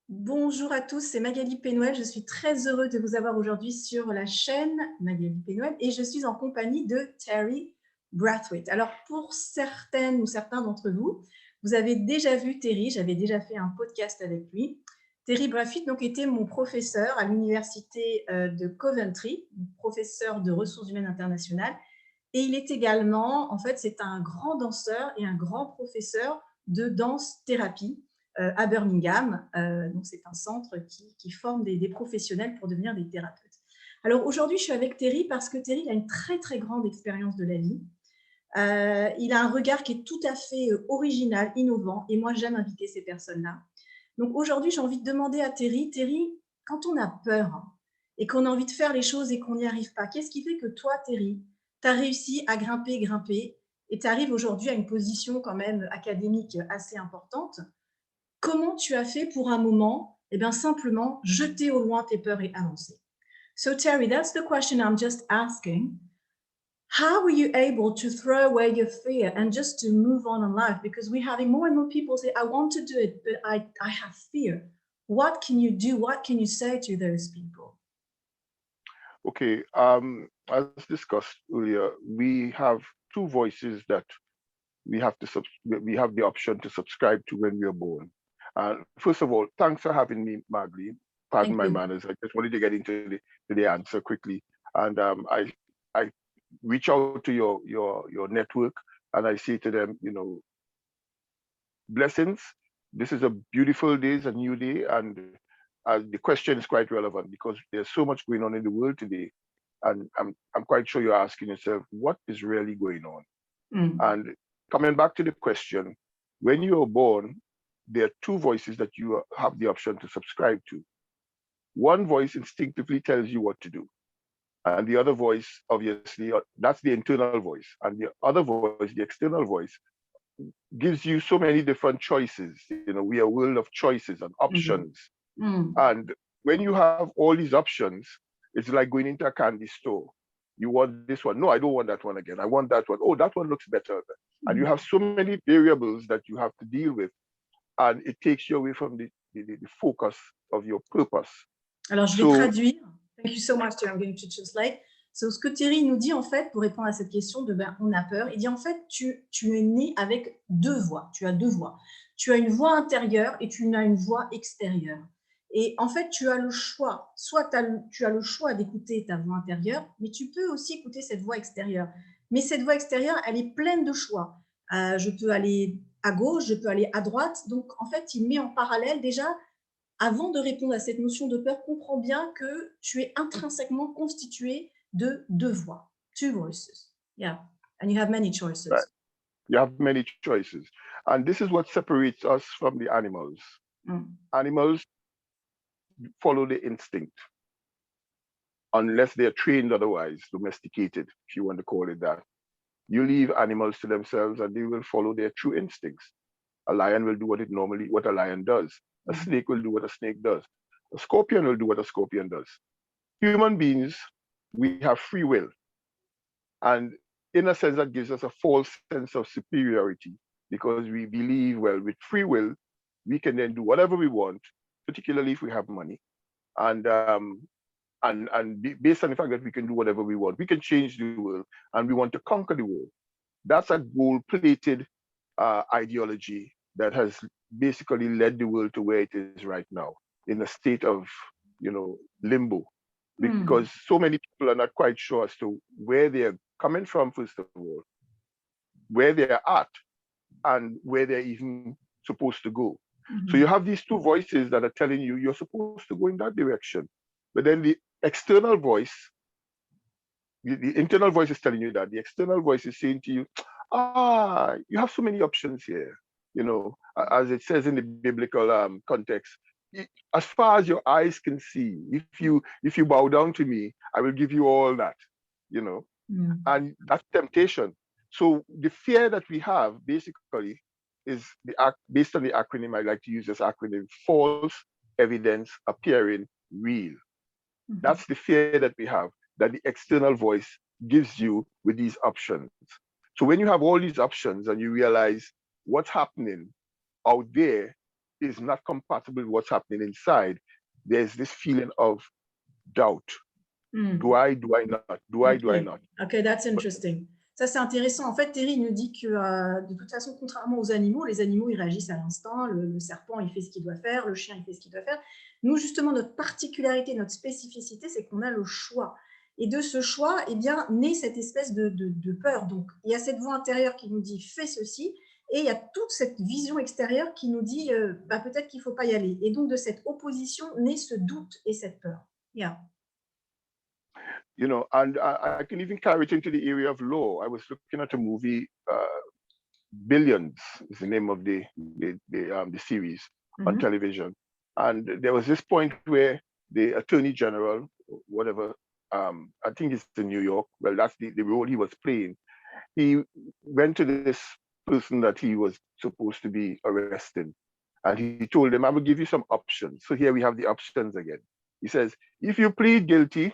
Bonjour à tous, c'est Magali Penoel. Je suis très heureuse de vous avoir aujourd'hui sur la chaîne Magali Penoel et je suis en compagnie de Terry Brathwaite. Alors, pour certaines ou certains d'entre vous, vous avez déjà vu Terry, j'avais déjà fait un podcast avec lui. Terry Brathwaite donc, était mon professeur à l'université de Coventry, professeur de ressources humaines internationales. Et il est également, en fait, c'est un grand danseur et un grand professeur de danse-thérapie à Birmingham. Donc, c'est un centre qui forme des professionnels pour devenir des thérapeutes. Alors, aujourd'hui, je suis avec Terry parce que Terry a une très, très grande expérience de la vie. Il a un regard qui est tout à fait original, innovant, et moi, j'aime inviter ces personnes-là. Donc, aujourd'hui, j'ai envie de demander à Terry, quand on a peur et qu'on a envie de faire les choses et qu'on n'y arrive pas, qu'est-ce qui fait que toi, Terry, tu as réussi à grimper, et tu arrives aujourd'hui à une position quand même académique assez importante? Comment tu as fait pour un moment, simplement jeter au loin tes peurs et avancer? So Terry, that's the question I'm just asking. How were you able to throw away your fear and just to move on in life? Because we're having more and more people say, I want to do it, but I have fear. What can you do? What can you say to those people? Okay, as discussed earlier, we have two voices that we have the option to subscribe to when we are born. First of all, thanks for having me, Magli. Pardon Thank my you. manners. I just wanted to get into the answer quickly, and I reach out to your network and I say to them, blessings. This is a beautiful day, it's a new day, and the question is quite relevant because there's so much going on in the world today, and I'm quite sure you're asking yourself what is really going on. Mm. And coming back to the question, when you are born, there are two voices that you have the option to subscribe to. One voice instinctively tells you what to do, and the other voice, obviously, that's the internal voice, and the other voice, the external voice, gives you so many different choices. We are a world of choices and Mhm. options. Mm. And when you have all these options, it's like going into a candy store. You want this one. No, I don't want that one again. I want that one. Oh, that one looks better. And you Mm. have so many variables that you have to deal with. And it takes you away from the focus of your purpose. Alors, je vais So, traduire. Thank you so much, Terry. I'm going to translate. So, ce que Terry nous dit, en fait, pour répondre à cette question de on a peur, il dit en fait, tu es né avec deux voix. Tu as deux voix. Tu as une voix intérieure et tu as une voix extérieure. Et en fait, tu as le choix. Soit tu as le choix d'écouter ta voix intérieure, mais tu peux aussi écouter cette voix extérieure. Mais cette voix extérieure, elle est pleine de choix. Je peux aller à gauche, je peux aller à droite. Donc, en fait, il met en parallèle déjà. Avant de répondre à cette notion de peur, comprends bien que tu es intrinsèquement constitué de deux voix. Two voices. Yeah. And you have many right, choices. you have many choices. And this is what separates us from the animals. Mm. Animals follow the instinct, unless they're trained otherwise, domesticated, if you want to call it that. You leave animals to themselves and they will follow their true instincts. A lion will do what a lion does. A Mm. snake will do what a snake does. A scorpion will do what a scorpion does. Human beings, we have free will. And in a sense, that gives us a false sense of superiority because we believe, well, with free will, we can then do whatever we want, particularly if we have money. And based on the fact that we can do whatever we want, we can change the world and we want to conquer the world. That's a gold-plated ideology that has basically led the world to where it is right now, in a state of, limbo, Mm. because so many people are not quite sure as to where they're coming from, first of all, where they're at, and where they're even supposed to go. So you Mhm. have these two voices that are telling you you're supposed to go in that direction. But then the external voice, the internal voice is telling you that. The external voice is saying to you, you have so many options here. As it says in the biblical context, as far as your eyes can see, if you bow down to me, I will give you all that, you know, Mm. and that's temptation. So the fear that we have basically is based on the acronym. I like to use this acronym: false evidence appearing real. Mhm. That's the fear that we have, that the external voice gives you with these options. So when you have all these options and you realize what's happening out there, is not compatible with what's happening inside, there's this feeling of doubt. Do I not? Do I not? Okay, that's interesting. Ça, c'est intéressant. En fait, Terry nous dit que de toute façon, contrairement aux animaux, les animaux, ils réagissent à l'instinct. Le serpent, il fait ce qu'il doit faire. Le chien, il fait ce qu'il doit faire. Nous, justement, notre particularité, notre spécificité, c'est qu'on a le choix. Et de ce choix, eh bien, naît cette espèce de peur. Donc, il y a cette voix intérieure qui nous dit « fais ceci », et il y a toute cette vision extérieure qui nous dit bah, peut-être qu'il ne faut pas y aller. Et donc, de cette opposition naît ce doute et cette peur. Yeah. You know, and I can even carry it into the area of law. I was looking at a movie, Billions is the name of the series on television. And there was this point where the Attorney General, whatever, I think it's in New York, well, that's the role he was playing. He went to this person that he was supposed to be arresting. And he told him, I will give you some options. So here we have the options again. He says, if you plead guilty,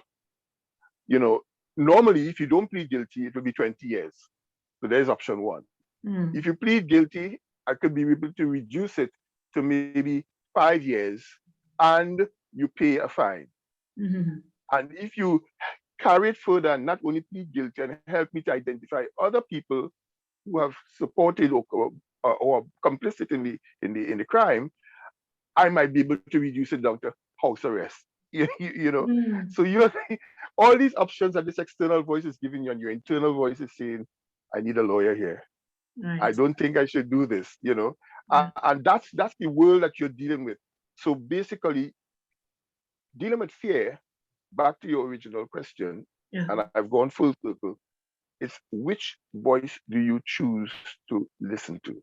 you know, normally if you don't plead guilty, it will be 20 years. So there's option one. If you plead guilty, I could be able to reduce it to maybe 5 years and you pay a fine. And if you carry it further and not only plead guilty and help me to identify other people who have supported or complicit in the crime, I might be able to reduce it down to house arrest. You know, so you're all these options that this external voice is giving you, and your internal voice is saying, I need a lawyer here. Right. I don't think I should do this, you know. And that's the world that you're dealing with. So basically, dealing with fear, back to your original question, and I've gone full circle, it's which voice do you choose to listen to?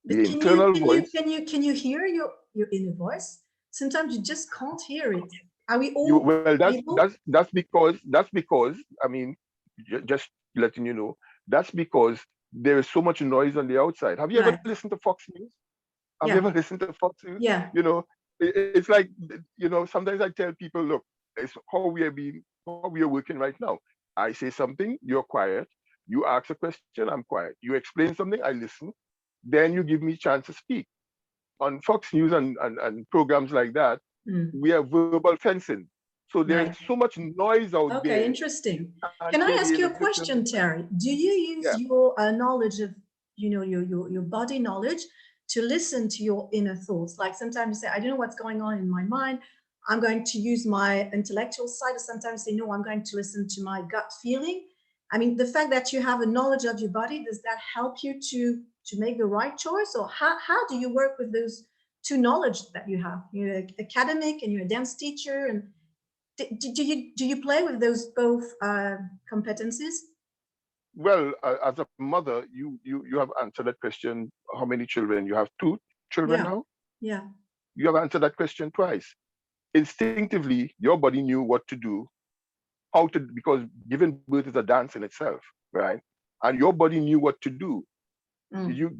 But the internal voice. Can you hear your inner voice? Sometimes you just can't hear it. Are we all? Well, that's because I mean, just letting you know, that's because there is so much noise on the outside. Have you ever listened to Fox News? Have you ever listened to Fox News? Yeah. You know, it's like, you know, sometimes I tell people, look, it's how we are working right now. I say something, you're quiet. You ask a question, I'm quiet. You explain something, I listen. Then you give me a chance to speak. On Fox News and programs like that, we are verbal fencing. So there's so much noise out there. Okay, interesting. Can I ask you a question, Terry? Do you use your knowledge of, you know, your body knowledge to listen to your inner thoughts? Like sometimes you say, I don't know what's going on in my mind. I'm going to use my intellectual side, or sometimes say, no, I'm going to listen to my gut feeling. I mean, the fact that you have a knowledge of your body, does that help you to make the right choice? Or how do you work with those two knowledge that you have? You're an academic and you're a dance teacher. And do you play with those both competencies? Well, as a mother, you have answered that question. How many children? You have 2 children now? Yeah. You have answered that question twice. Instinctively, your body knew what to do, because giving birth is a dance in itself, right? And your body knew what to do. Did you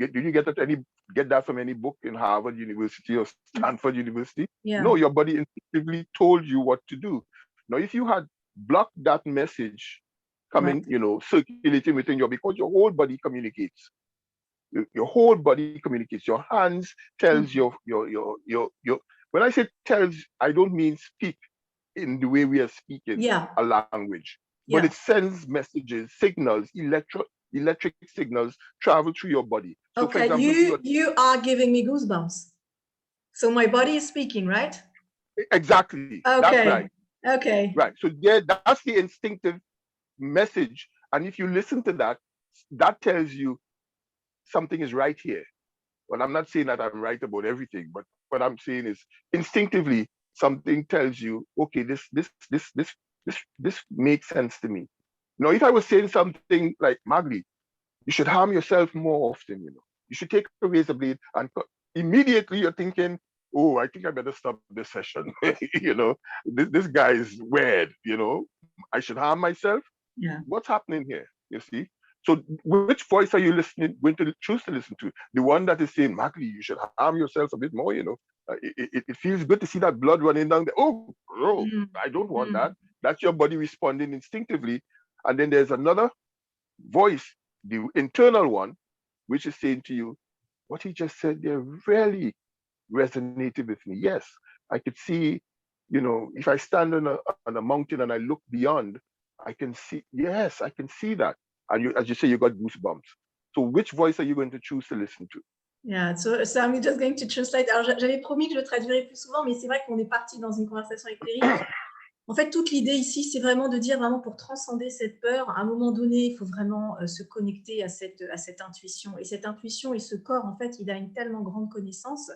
get that from any book in Harvard University or Stanford University? Yeah. No, your body instinctively told you what to do. Now, if you had blocked that message coming, you know, circulating within you, because your whole body communicates. Your whole body communicates. Your hands tells your when I say tells, I don't mean speak in the way we are speaking a language, but it sends messages, signals, electric signals travel through your body. So okay, for example, you are giving me goosebumps. So my body is speaking, right? Exactly. Okay. That's right. Okay. Right. So that's the instinctive message. And if you listen to that, that tells you something is right here. Well, I'm not saying that I'm right about everything, but what I'm saying is instinctively something tells you, okay, this makes sense to me. Now, if I was saying something like, Magli, you should harm yourself more often, you know. You should take a razor blade and immediately you're thinking, oh, I think I better stop this session. You know, this guy is weird, you know. I should harm myself. Yeah. What's happening here? You see? So which voice are you going to choose to listen to? The one that is saying, Magli, you should harm yourself a bit more, you know. It feels good to see that blood running down there. Oh, bro, I don't want that. That's your body responding instinctively. And then there's another voice, the internal one, which is saying to you, what he just said there really resonated with me. Yes, I could see, if I stand on a mountain and I look beyond, I can see, yes, I can see that. And you, as you say, you got goosebumps. So which voice are you going to choose to listen to? Yeah, so I'm just going to translate. Alors, j'avais promis que je le traduirais plus souvent, mais c'est vrai qu'on est parti dans une conversation avec Terry. En fait, toute l'idée ici, c'est vraiment de dire, vraiment pour transcender cette peur, à un moment donné, il faut vraiment se connecter à cette intuition. Et cette intuition et ce corps, en fait, il a une tellement grande connaissance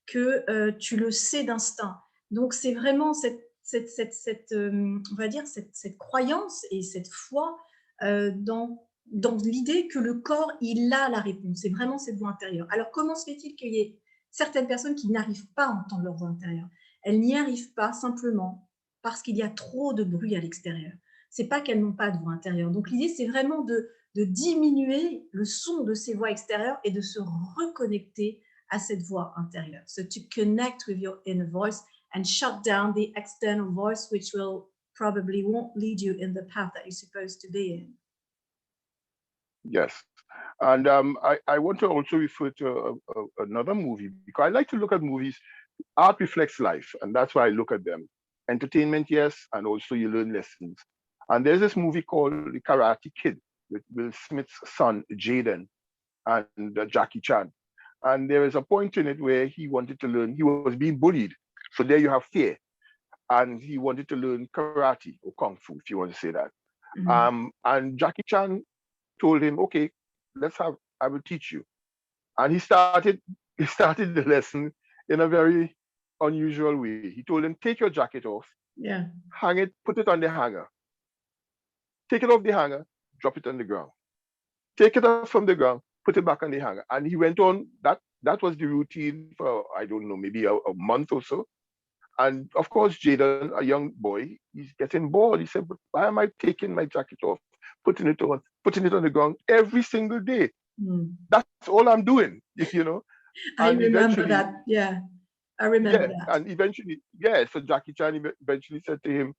que tu le sais d'instinct. Donc, c'est vraiment on va dire, cette croyance et cette foi dans l'idée que le corps, il a la réponse. C'est vraiment cette voix intérieure. Alors, comment se fait-il qu'il y ait certaines personnes qui n'arrivent pas à entendre leur voix intérieure? Elles n'y arrivent pas simplement parce qu'il y a trop de bruit à l'extérieur. C'est pas qu'elles n'ont pas de voix intérieure. Donc, l'idée, c'est vraiment de diminuer le son de ces voix extérieures et de se reconnecter à cette voix intérieure. So, to connect with your inner voice and shut down the external voice, which will probably won't lead you in the path that you're supposed to be in. Yes. And I want to also refer to another movie, because I like to look at movies. Art reflects life, and that's why I look at them. Entertainment, yes, and also you learn lessons. And there's this movie called The Karate Kid with Will Smith's son, Jaden, and Jackie Chan. And there is a point in it where he wanted to learn, he was being bullied. So there you have fear. And he wanted to learn karate or kung fu, if you want to say that. Mm-hmm. And Jackie Chan told him, okay, I will teach you. And he started the lesson in a very unusual way. He told him, take your jacket off, hang it, put it on the hanger. Take it off the hanger, drop it on the ground. Take it off from the ground, put it back on the hanger. And he went on, that was the routine for, I don't know, maybe a month or so. And of course, Jaden, a young boy, he's getting bored. He said, but why am I taking my jacket off, putting it on the ground every single day? That's all I'm doing, I remember that. Yeah, I remember that. And eventually, so Jackie Chan eventually said to him,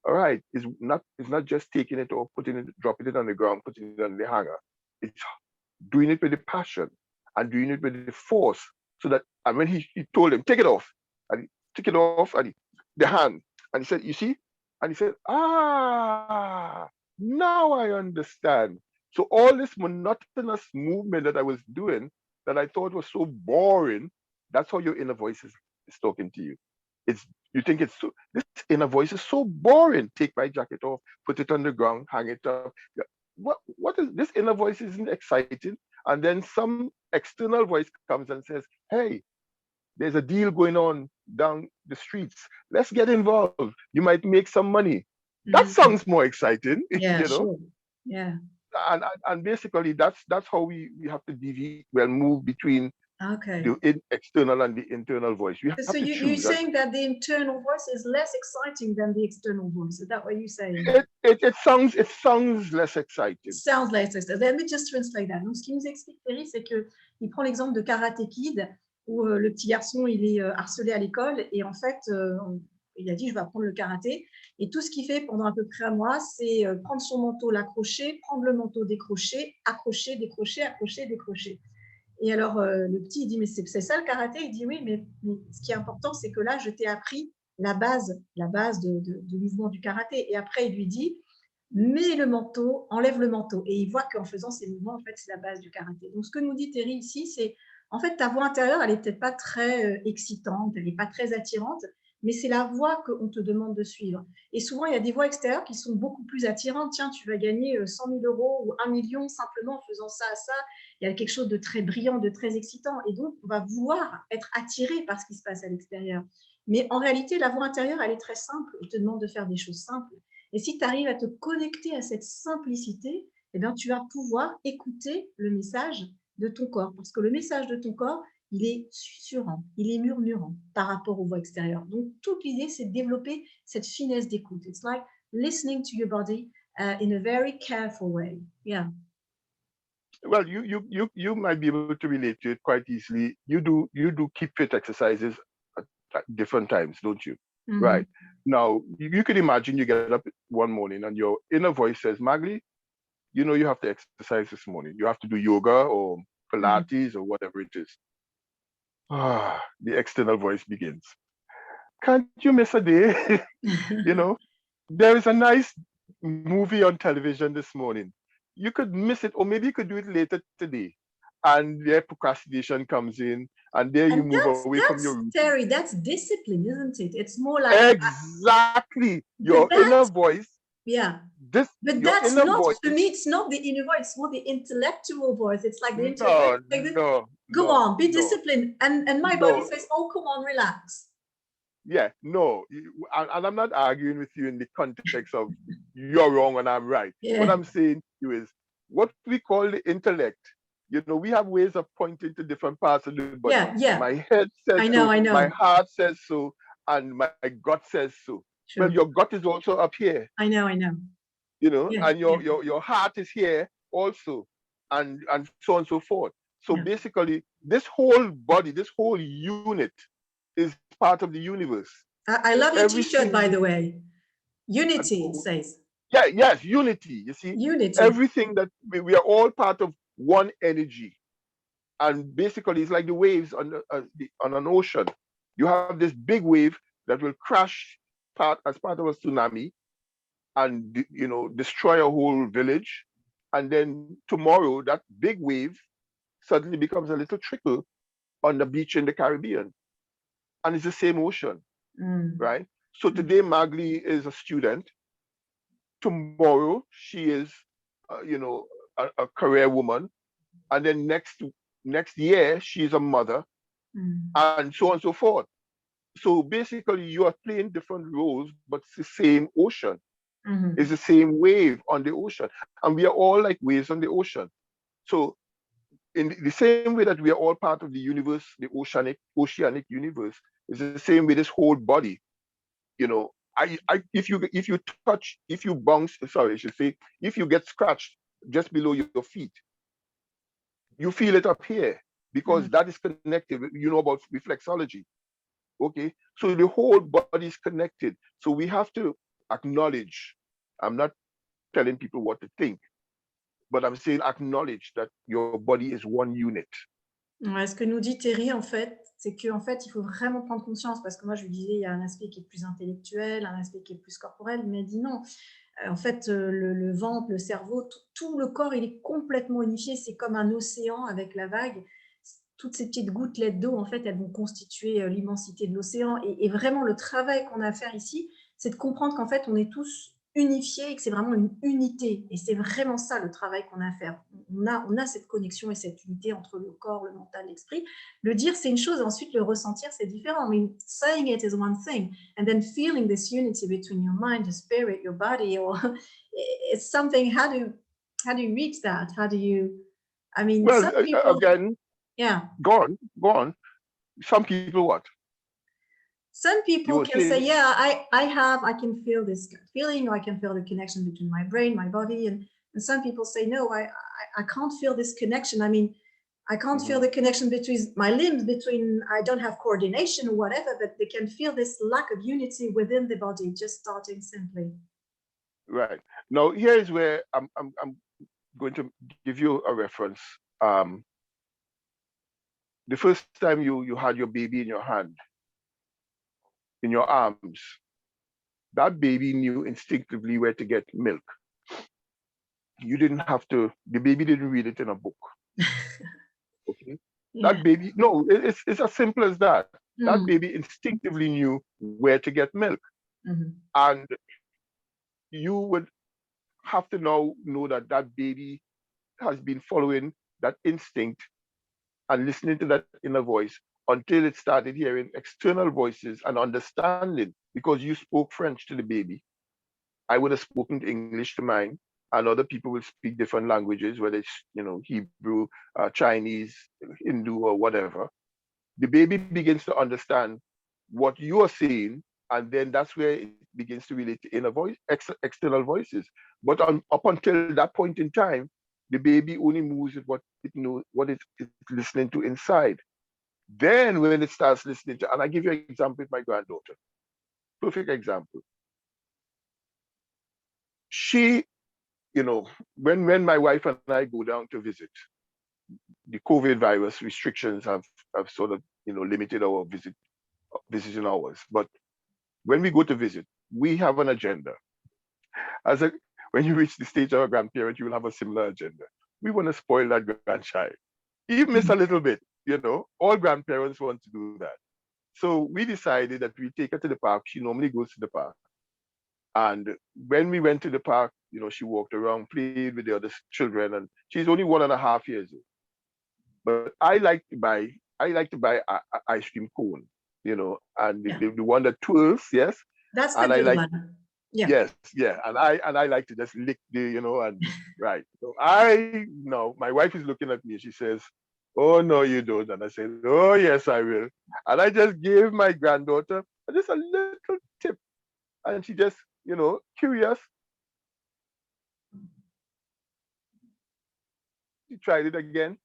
all right, it's not just taking it off, dropping it on the ground, putting it on the hanger. It's doing it with the passion and doing it with the force. So that, and when he told him, take it off, and he took it off, and the hand, and he said, you see? And he said, now I understand. So all this monotonous movement that I was doing, that I thought was so boring, that's how your inner voice is talking to you. You think this inner voice is so boring. Take my jacket off, put it on the ground, hang it up. What is this? Inner voice isn't exciting. And then some external voice comes and says, hey, there's a deal going on down the streets. Let's get involved. You might make some money. That sounds more exciting. Yeah, sure. Yeah. And basically that's how we have to move between the external and the internal voice. So you're saying that the internal voice is less exciting than the external voice. Is that what you're saying? It sounds less exciting. It sounds less exciting. Let me just translate that. Donc, ce qu'il nous explique, Terry, c'est qu'il prend l'exemple de Karate Kid, où le petit garçon, il est harcelé à l'école, et en fait, il a dit, je vais apprendre le karaté. Et tout ce qu'il fait pendant à peu près un mois, c'est prendre son manteau, l'accrocher, prendre le manteau, décrocher, accrocher, décrocher, accrocher, décrocher. Et alors, le petit, il dit, mais c'est ça le karaté? Il dit, oui, mais ce qui est important, c'est que là, je t'ai appris la base de mouvement du karaté. Et après, il lui dit, mets le manteau, enlève le manteau. Et il voit qu'en faisant ces mouvements, en fait, c'est la base du karaté. Donc, ce que nous dit Terry ici, c'est, en fait, ta voix intérieure, elle n'est peut-être pas très excitante, elle n'est pas très attirante, mais c'est la voix qu'on te demande de suivre. Et souvent, il y a des voix extérieures qui sont beaucoup plus attirantes. Tiens, tu vas gagner 100 000 € ou 1 million simplement en faisant ça, ça. Il y a quelque chose de très brillant, de très excitant. Et donc, on va vouloir être attiré par ce qui se passe à l'extérieur. Mais en réalité, la voix intérieure, elle est très simple. Elle te demande de faire des choses simples. Et si tu arrives à te connecter à cette simplicité, eh bien, tu vas pouvoir écouter le message de ton corps. Parce que le message de ton corps, il est susurrant, il est murmurant par rapport aux voix extérieures. Donc, toute l'idée, c'est de développer cette finesse d'écoute. It's like listening to your body in a very careful way. Yeah. Well, you might be able to relate to it quite easily. You do keep fit exercises at different times, don't you? Mm-hmm. Right. Now, you could imagine you get up one morning and your inner voice says, Magli, you have to exercise this morning. You have to do yoga or Pilates or whatever it is. the external voice begins. Can't you miss a day? You know, there is a nice movie on television this morning. You could miss it, or maybe you could do it later today. And their procrastination comes in, and there you And move away from your that's routine. Terry, that's discipline, isn't it? It's more like, Exactly. but Your inner that's, voice, yeah. But your that's inner not, voice. for me, it's not the inner voice, it's more the intellectual voice. It's like the intellectual voice, No, like this, no, go no, on, be no, disciplined. And my body no. says, oh, come on, relax. Yeah, no. And I'm not arguing with you in the context of you're wrong and I'm right. What Yeah, I'm saying to you is what we call the intellect. You know, we have ways of pointing to different parts of the body. yeah. My head says so, I my know. heart says so, and my gut says so. Well, Sure. your gut is also up here, I know. you know, Yeah, and yeah, your heart is here also, and so on and so forth. So yeah. basically, this whole body, this whole unit is part of the universe. I So love your t-shirt, by everything, the way. Unity, it says. yeah, yes, unity. You see, Unity. everything that we are all part of one energy, and basically, it's like the waves on an ocean. You have this big wave that will crash as part of a tsunami, and you know destroy a whole village, and then tomorrow that big wave suddenly becomes a little trickle on the beach in the Caribbean, and it's the same ocean, Mm. right? So today Magli is a student. Tomorrow she is, you know, a career woman, and then next year she's a mother, Mm. and so on and so forth. So basically, you are playing different roles, but it's the same ocean. Mm-hmm. It's the same wave on the ocean, and we are all like waves on the ocean. So in the same way that we are all part of the universe, the oceanic universe, is the same way this whole body. You know, if you touch, if you bounce, sorry, I should say, if you get scratched just below your feet, you feel it up here because Mm-hmm. that is connected. You know about reflexology, okay? So the whole body is connected. So we have to acknowledge. I'm not telling people what to think, but I'm saying acknowledge that your body is one unit. Ouais, ce que nous dit Terry, en fait, c'est qu'en fait, il faut vraiment prendre conscience, parce que moi, je lui disais, il y a un aspect qui est plus intellectuel, un aspect qui est plus corporel, il m'a dit non. En fait, le ventre, le cerveau, tout le corps, il est complètement unifié, c'est comme un océan avec la vague. Toutes ces petites gouttelettes d'eau, en fait, elles vont constituer l'immensité de l'océan. Et vraiment, le travail qu'on a à faire ici, c'est de comprendre qu'en fait, on est tous unifiés et que c'est vraiment une unité. Et c'est vraiment ça le travail qu'on a à faire. On a cette connexion et cette unité entre le corps, le mental, l'esprit. Le dire, c'est une chose, ensuite le ressentir, c'est différent. I mean, saying it is one thing, and then feeling this unity between your mind, your spirit, your body, or it's something. How do you reach that? How do you? I mean, Well, some people, again, yeah. go on. Some people what? Some You people were can say, saying, yeah, I can feel this feeling, or I can feel the connection between my brain, my body, and some people say, no, I can't feel this connection. I mean, I can't feel the connection between my limbs, I don't have coordination or whatever, but they can feel this lack of unity within the body, just starting simply. right. Now, here is where I'm going to give you a reference. The first time you had your baby in your hand, in your arms, that baby knew instinctively where to get milk. You didn't have to, the baby didn't read it in a book. Okay. Yeah. That baby, no, it's as simple as that. That Mm. baby instinctively knew where to get milk. Mm-hmm. And you would have to now know that that baby has been following that instinct and listening to that inner voice until it started hearing external voices and understanding, because you spoke French to the baby. I would have spoken English to mine, and other people will speak different languages, whether it's, you know, Hebrew, Chinese, Hindu, or whatever. The baby begins to understand what you are saying, and then that's where it begins to relate to inner voice, external voices. But up until that point in time, the baby only moves with what it knows, what it's listening to inside. Then when it starts listening to, and I give you an example with my granddaughter, perfect example. She, you know, when my wife and I go down to visit, the COVID virus restrictions have sort of limited our visiting hours. But when we go to visit, we have an agenda. When you reach the stage of a grandparent, you will have a similar agenda. We want to spoil that grandchild, even miss a little bit. All grandparents want to do that. So we decided that we take her to the park. She normally goes to the park. And when we went to the park, she walked around, played with the other children, and she's only 1.5 years old. But I like to buy a ice cream cone, and the one that twirls, yes. That's the and good I like one. Yeah. Yes, yeah, and I like to just lick and right. So my wife is looking at me. She says, "Oh no, you don't," and I said, "Oh yes, I will." And I just gave my granddaughter just a little tip, and she just, curious. She tried it again.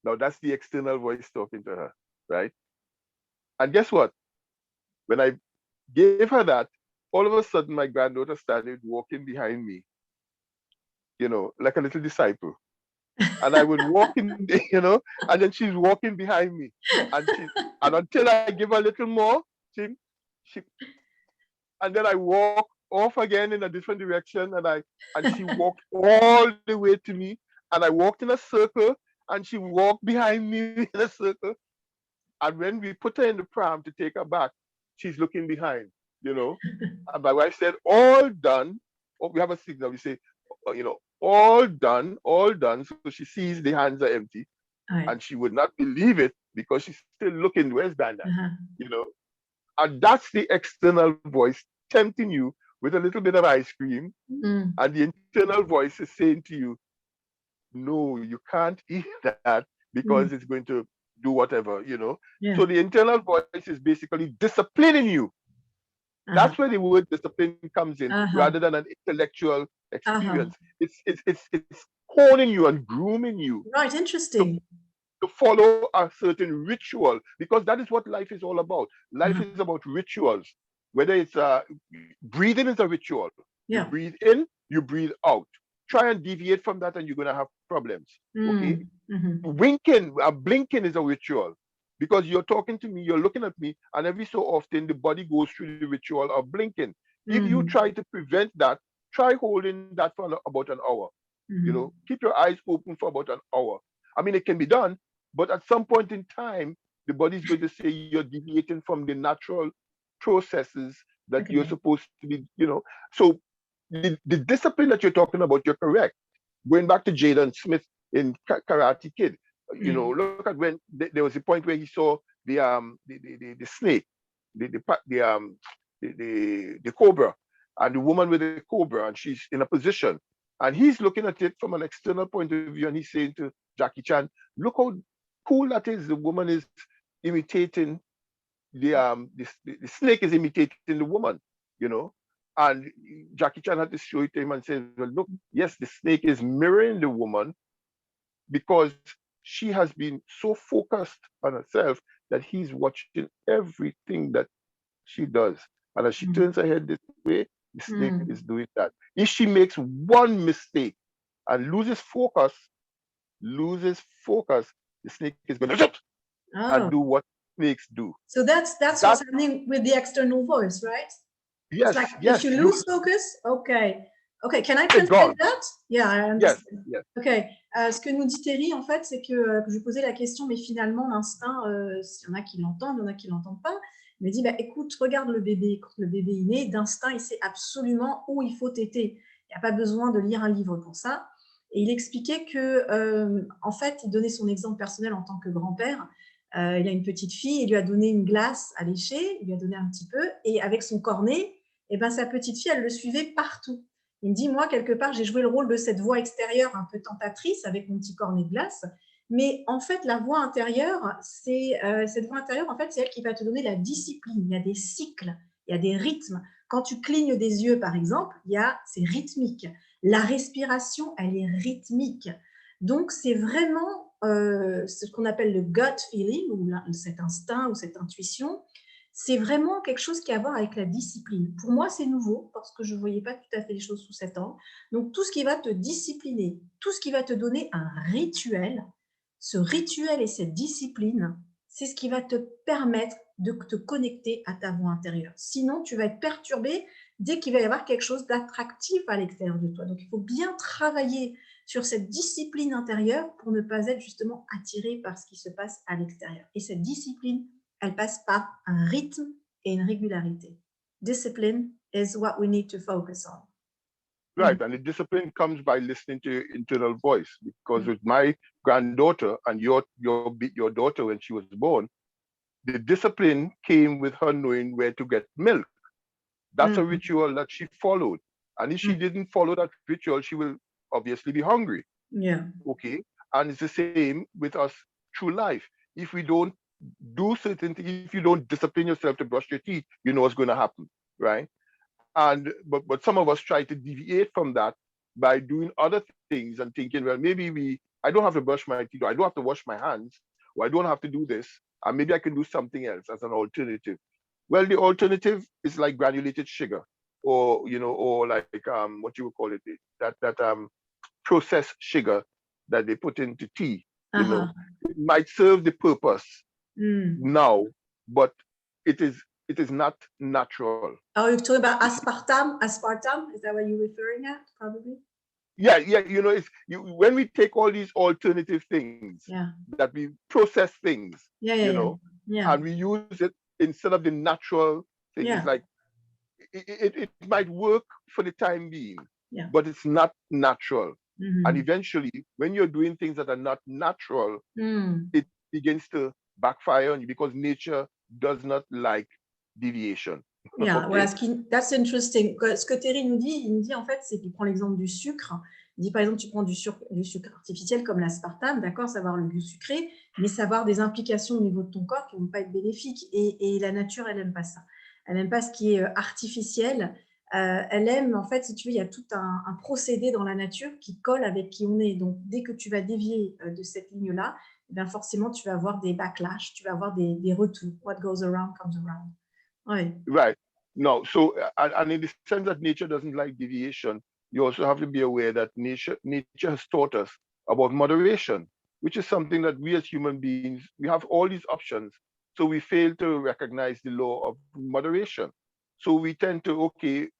Now that's the external voice talking to her, right? And guess what? When I gave her that, all of a sudden my granddaughter started walking behind me, like a little disciple. And I would walk in, and then she's walking behind me. And until I give her a little more, she and then I walk off again in a different direction, and she walked all the way to me, and I walked in a circle, and she walked behind me in a circle. And when we put her in the pram to take her back, she's looking behind, And my wife said, "All done." Oh, we have a signal. We say, all done, all done. So she sees the hands are empty, and she would not believe it because she's still looking, where's Banda? And that's the external voice tempting you with a little bit of ice cream. And the internal voice is saying to you, "No, you can't eat that because it's going to do whatever, Yeah. So the internal voice is basically disciplining you. That's where the word discipline comes in, rather than an intellectual experience. It's honing you and grooming you. Right, interesting. To follow a certain ritual, because that is what life is all about. Life is about rituals. Whether it's breathing is a ritual. Yeah. You breathe in, you breathe out. Try and deviate from that, and you're going to have problems. Okay. Winking, blinking is a ritual, because you're talking to me, you're looking at me, and every so often the body goes through the ritual of blinking. If you try to prevent that, try holding that for about an hour. Keep your eyes open for about an hour. I mean, it can be done, but at some point in time, the body's going to say you're deviating from the natural processes that you're supposed to be, So the discipline that you're talking about, you're correct. Going back to Jaden Smith in Karate Kid, look at when there was a point where he saw the snake, the cobra, and the woman with the cobra, and she's in a position, and he's looking at it from an external point of view, and he's saying to Jackie Chan, "Look how cool that is. The woman is imitating the snake is imitating the woman, And Jackie Chan had to show it to him and say, "Well, look, yes, the snake is mirroring the woman, because she has been so focused on herself that he's watching everything that she does. And as she turns her head this way, the snake is doing that. If she makes one mistake and loses focus, the snake is going to and do what snakes do." So that's what's happening with the external voice, right? Yes, like yes. If you lose focus, ok, can I translate that? Yeah, I understand. Yes. Ok, ce que nous dit Terry, en fait, c'est que je lui posais la question, mais finalement, l'instinct, il y en a qui l'entendent, il y en a qui ne l'entendent pas. Il me dit, écoute, regarde le bébé. Quand le bébé est né, d'instinct, il sait absolument où il faut téter. Il n'y a pas besoin de lire un livre pour ça. Et il expliquait que, en fait, il donnait son exemple personnel en tant que grand-père. Il a une petite fille, il lui a donné une glace à lécher, il lui a donné un petit peu, et avec son cornet, sa petite fille, elle le suivait partout. Il me dit, moi, quelque part, j'ai joué le rôle de cette voix extérieure un peu tentatrice avec mon petit cornet de glace, mais en fait, la voix intérieure, cette voix intérieure, en fait, c'est elle qui va te donner la discipline. Il y a des cycles, il y a des rythmes. Quand tu clignes des yeux, par exemple, c'est rythmique. La respiration, elle est rythmique. Donc, c'est vraiment ce qu'on appelle le gut feeling, ou cet instinct ou cette intuition. C'est vraiment quelque chose qui a à voir avec la discipline. Pour moi, c'est nouveau parce que je ne voyais pas tout à fait les choses sous cet angle. Donc, tout ce qui va te discipliner, tout ce qui va te donner un rituel, ce rituel et cette discipline, c'est ce qui va te permettre de te connecter à ta voix intérieure. Sinon, tu vas être perturbé dès qu'il va y avoir quelque chose d'attractif à l'extérieur de toi. Donc, il faut bien travailler sur cette discipline intérieure pour ne pas être justement attiré par ce qui se passe à l'extérieur. Et cette discipline, elle passe par un rythme et une régularité. Discipline is what we need to focus on. Right, and the discipline comes by listening to your internal voice. Because with my granddaughter and your daughter when she was born, the discipline came with her knowing where to get milk. That's a ritual that she followed. And if she didn't follow that ritual, she will obviously be hungry. Yeah. Okay. And it's the same with us through life. If we don't do certain things, if you don't discipline yourself to brush your teeth, you know what's going to happen, right? And but some of us try to deviate from that by doing other things and thinking, well, maybe I don't have to brush my teeth, or I don't have to wash my hands, or I don't have to do this, and maybe I can do something else as an alternative. Well, the alternative is like granulated sugar, or or like what you would call it, that processed sugar that they put into tea. It might serve the purpose now, but it is not natural. Oh, you're talking about aspartame? Aspartame? Is that what you're referring at? Probably. Yeah, it's when we take all these alternative things, that we process things, and we use it instead of the natural thing. It's like it might work for the time being, but it's not natural. And eventually, when you're doing things that are not natural, it begins to backfire on you because nature does not like deviation. Yeah, voilà, that's interesting. Ce que Terry nous dit, il nous dit en fait, c'est qu'il prend l'exemple du sucre. Il dit par exemple, tu prends du sucre artificiel comme l'aspartame, d'accord, ça va avoir le goût sucré, mais ça va avoir des implications au niveau de ton corps qui ne vont pas être bénéfiques. Et la nature, elle n'aime pas ça. Elle n'aime pas ce qui est artificiel. Elle aime, en fait, si tu veux, il y a tout un procédé dans la nature qui colle avec qui on est. Donc, dès que tu vas dévier de cette ligne-là, eh forcément, tu vas avoir des backlash, tu vas avoir des retours. What goes around comes around. Ouais. Right. No, so and in the sense that nature doesn't like deviation, you also have to be aware that nature has taught us about moderation, which is something that we as human beings, we have all these options. So we fail to recognize the law of moderation. So we tend to,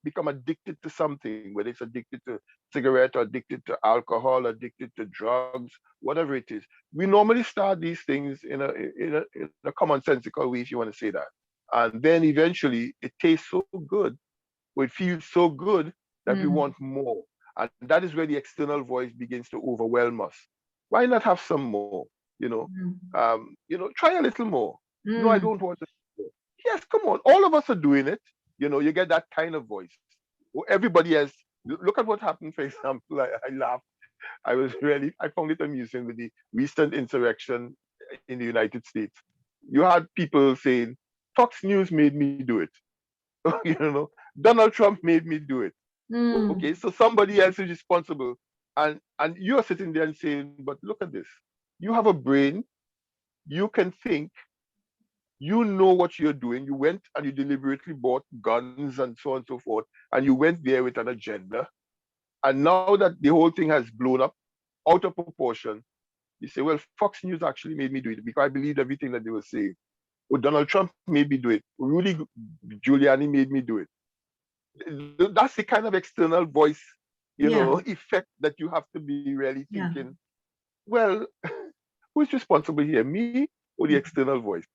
become addicted to something, whether it's addicted to cigarette, or addicted to alcohol, addicted to drugs, whatever it is. We normally start these things in a commonsensical way, if you want to say that. And then eventually it tastes so good, or it feels so good that we want more. And that is where the external voice begins to overwhelm us. Why not have some more? Try a little more. No, I don't want to. Yes, come on. All of us are doing it. You get that kind of voice. Everybody has. Look at what happened, for example. I laughed. I found it amusing with the recent insurrection in the United States. You had people saying, Fox News made me do it. Donald Trump made me do it. Okay, so somebody else is responsible. And you're sitting there and saying, but look at this. You have a brain, you can think, you know what you're doing. You went and you deliberately bought guns and so on and so forth, and you went there with an agenda. And now that the whole thing has blown up out of proportion, you say, well, Fox News actually made me do it because I believed everything that they were saying. Or Donald Trump made me do it. Rudy Giuliani made me do it. That's the kind of external voice, effect that you have to be really thinking, well, who is responsible here, me or the external voice?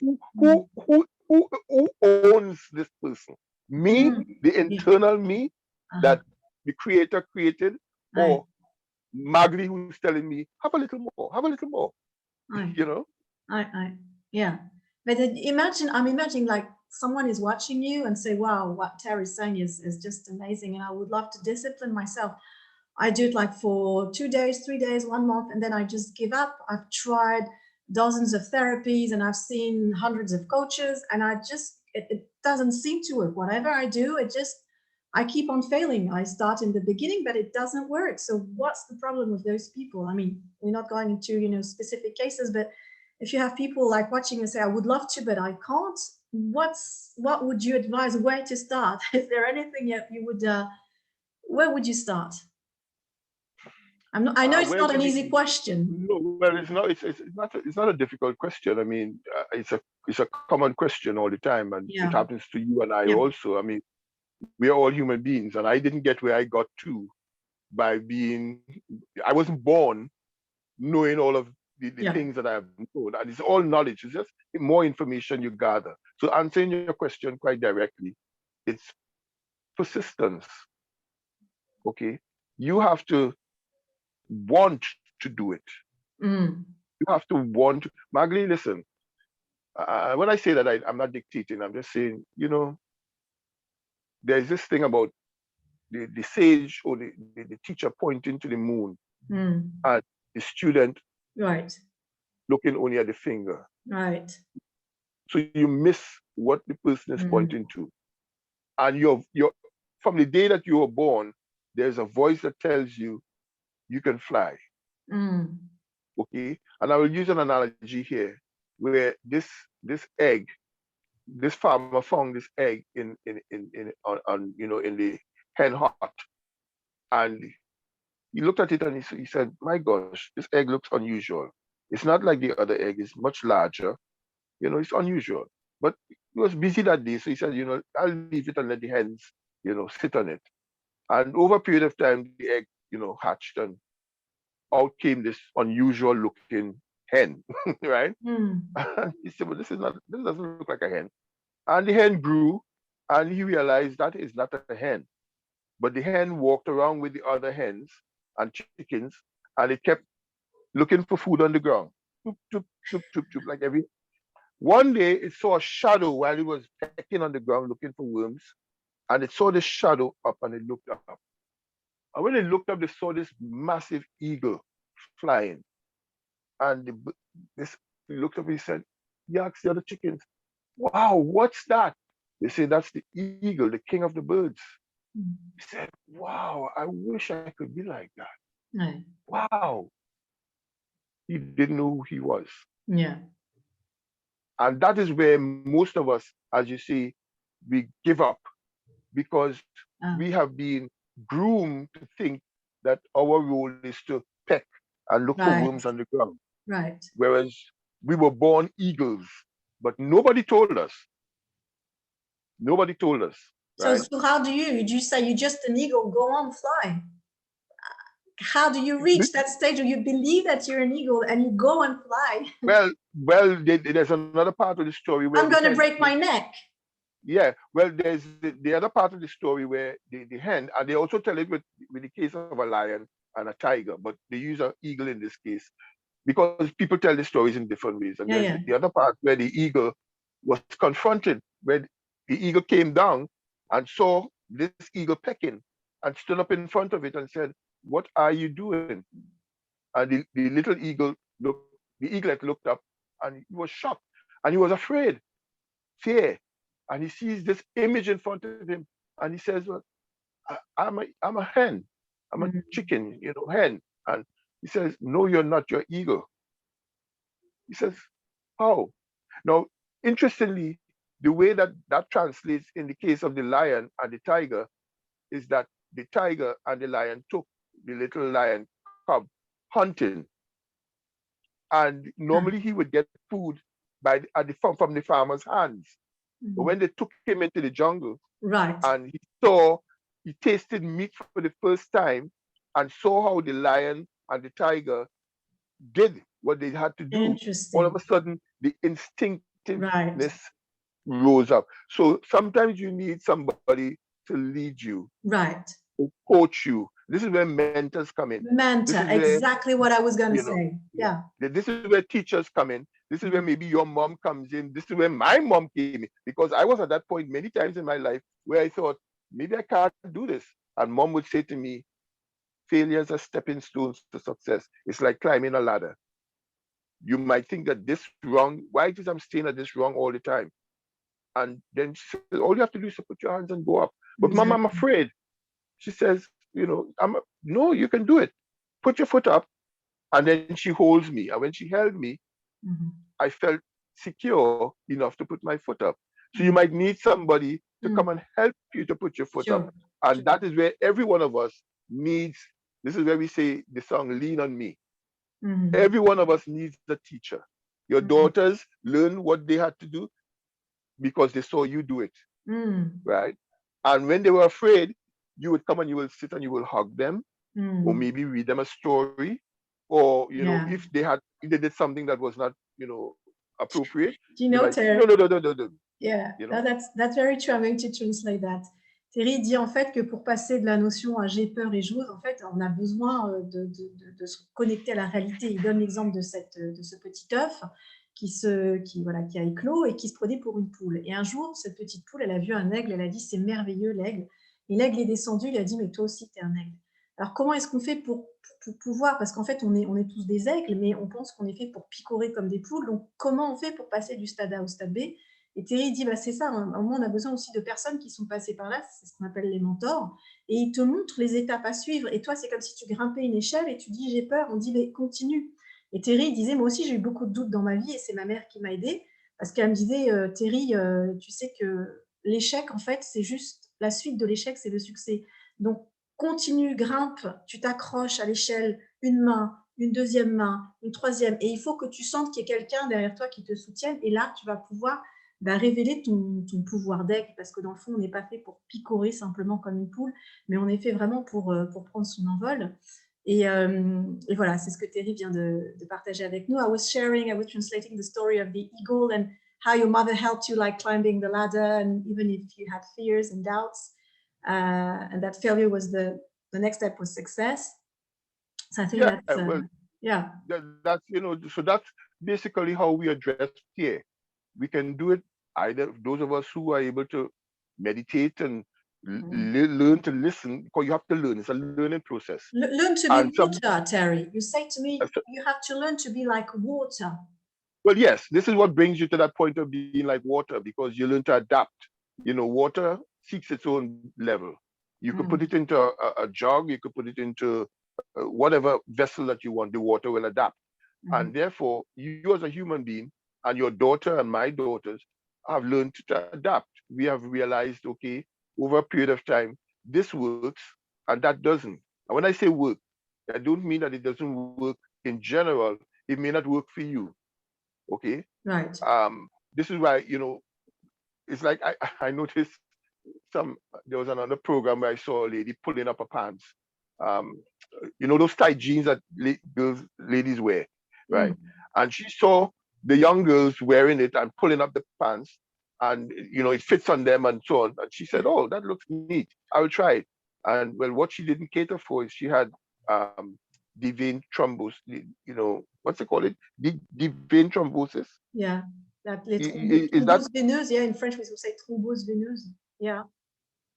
Who owns this person? Me, the internal me that the creator created, or Magli who's telling me, have a little more, have a little more, Yeah. But I'm imagining like someone is watching you and say, wow, what Terry's saying is just amazing. And I would love to discipline myself. I do it like for 2 days, 3 days, 1 month, and then I just give up. I've tried dozens of therapies and I've seen hundreds of coaches, and it doesn't seem to work. Whatever I do, I keep on failing. I start in the beginning, but it doesn't work. So what's the problem with those people? I mean, we're not going into, specific cases, but if you have people like watching and say, I would love to, but I can't, what would you advise? Where to start? Is there anything you would, where would you start? I know it's Where not an would easy question. No, well, it's not. It's not a difficult question. I mean, it's a common question all the time, and it Yeah. happens to you and I Yep. also. I mean, we are all human beings, and I didn't get where I got to by being. I wasn't born knowing all of the Yeah. things that I have been told, and it's all knowledge. It's just more information you gather. So answering your question quite directly, it's persistence. Okay, you have to want to do it. Mm. You have to want to. Magli, listen. When I say that, I'm not dictating. I'm just saying, there's this thing about the sage or the teacher pointing to the moon and the student Right. looking only at the finger. Right. So you miss what the person is pointing to. And you're from the day that you were born, there's a voice that tells you you can fly. Okay? And I will use an analogy here where this egg, this farmer found this egg in the hen hut, and he looked at it and he said, "My gosh, this egg looks unusual. It's not like the other egg. It's much larger. It's unusual." But he was busy that day, so he said, "I'll leave it and let the hens, sit on it." And over a period of time, the egg, hatched, and out came this unusual looking hen, right? And he said, "Well, this doesn't look like a hen." And the hen grew, and he realized that is not a hen. But the hen walked around with the other hens and chickens, and it kept looking for food on the ground. Choop, choop, choop, choop, choop, like every. One day, it saw a shadow while it was pecking on the ground looking for worms, and it saw this shadow up, and it looked up. And when it looked up, they saw this massive eagle flying. And this he looked up and he said, he asked the other chickens, "Wow, what's that?" They said, "That's the eagle, the king of the birds." He said, "Wow, I wish I could be like that." Right. Wow. He didn't know who he was. Yeah. And that is where most of us, as you see, we give up because we have been groomed to think that our role is to peck and look for worms on the ground. Right. Whereas we were born eagles, but nobody told us. Nobody told us. Right? So how do you say you're just an eagle, go on, fly? How do you reach that stage where you believe that you're an eagle and you go and fly? Well, there's another part of the story where I'm going to break my neck. Yeah, well, there's the other part of the story where the hen, and they also tell it with the case of a lion and a tiger, but they use an eagle in this case because people tell the stories in different ways. And there's the other part where the eagle was confronted, where the eagle came down and saw this eagle pecking and stood up in front of it and said, "What are you doing?" And the little eagle the eaglet looked up and he was shocked and he was afraid, fear. And he sees this image in front of him and he says, "Well, I'm a hen. I'm a chicken, hen." And he says, "No, you're not. You're eagle." He says, "How?" Now, interestingly, the way that translates in the case of the lion and the tiger is that the tiger and the lion took the little lion cub hunting. And normally he would get food from the farmer's hands. But when they took him into the jungle, right, and he tasted meat for the first time and saw how the lion and the tiger did what they had to do, all of a sudden the instinctiveness rose up. So sometimes you need somebody to lead you, to coach you. This is where mentors come in. Mentor, exactly what I was going to say. Yeah. This is where teachers come in. This is where maybe your mom comes in. This is where my mom came in, because I was at that point many times in my life where I thought, maybe I can't do this. And mom would say to me, failures are stepping stones to success. It's like climbing a ladder. You might think that this rung, why is I'm staying at this rung all the time? And then she says, all you have to do is to put your hands and go up. But mom, I'm afraid. She says, no, you can do it. Put your foot up. And then she holds me. And when she held me, I felt secure enough to put my foot up. So you might need somebody to come and help you to put your foot up. And that is where every one of us needs This is where we say the song Lean on Me. Every one of us needs a teacher. Your daughters learn what they had to do because they saw you do it, right? And when they were afraid, you would come and you will sit and you will hug them, or maybe read them a story, or if they did something that was not appropriate, Do you you know, might Terry? No. Yeah, that's very true. I'm going to translate that. Terry dit en fait que pour passer de la notion à j'ai peur et j'ose, en fait, on a besoin de se connecter à la réalité. Il donne l'exemple de ce petit œuf qui a éclos et qui se prenait pour une poule. Et un jour, cette petite poule, elle a vu un aigle, elle a dit c'est merveilleux l'aigle. Et l'aigle est descendu, il a dit mais toi aussi tu es un aigle. Alors comment est-ce qu'on fait pour pouvoir, parce qu'en fait on est tous des aigles, mais on pense qu'on est fait pour picorer comme des poules, donc comment on fait pour passer du stade A au stade B? Et Terry dit, c'est ça, à un moment, on a besoin aussi de personnes qui sont passées par là, c'est ce qu'on appelle les mentors, et ils te montrent les étapes à suivre. Et toi, c'est comme si tu grimpais une échelle et tu dis, j'ai peur, on dit, mais continue. Et Terry disait, moi aussi, j'ai eu beaucoup de doutes dans ma vie, et c'est ma mère qui m'a aidée, parce qu'elle me disait, Terry, tu sais que l'échec, en fait, c'est juste, la suite de l'échec, c'est le succès. Donc, continue, grimpe, tu t'accroches à l'échelle, une main, une deuxième main, une troisième, et il faut que tu sentes qu'il y ait quelqu'un derrière toi qui te soutienne, et là, tu vas pouvoir révéler ton pouvoir d'aigle, parce que dans le fond, on n'est pas fait pour picorer simplement comme une poule, mais on est fait vraiment pour prendre son envol. Et voilà, c'est ce que Terry vient de partager avec nous. I was translating the story of the eagle and how your mother helped you like climbing the ladder, and even if you had fears and doubts, and that failure was the next step was success. So I think that's so that's basically how we address fear. We can do it either those of us who are able to meditate and learn to listen, because you have to learn. It's a learning process. Learn to be water, Terry. You say to me, you have to learn to be like water. Well, yes, this is what brings you to that point of being like water, because you learn to adapt. Water seeks its own level. You could put it into a jug, you could put it into whatever vessel that you want, the water will adapt. And therefore, you as a human being, and your daughter and my daughters have learned to adapt. We have realized, okay, over a period of time, this works and that doesn't. And when I say work, I don't mean that it doesn't work in general. It may not work for you. Okay? Right. This is why, it's like I noticed there was another program where I saw a lady pulling up her pants. Those tight jeans that ladies wear, right? And she saw the young girls wearing it and pulling up the pants, and it fits on them and so on. And she said, "Oh, that looks neat. I will try it." And well, what she didn't cater for is she had the vein thrombosis. What's it called? The vein thrombosis. Yeah, that thrombose veineuse. Yeah, in French we would say thrombose veineuse. Yeah.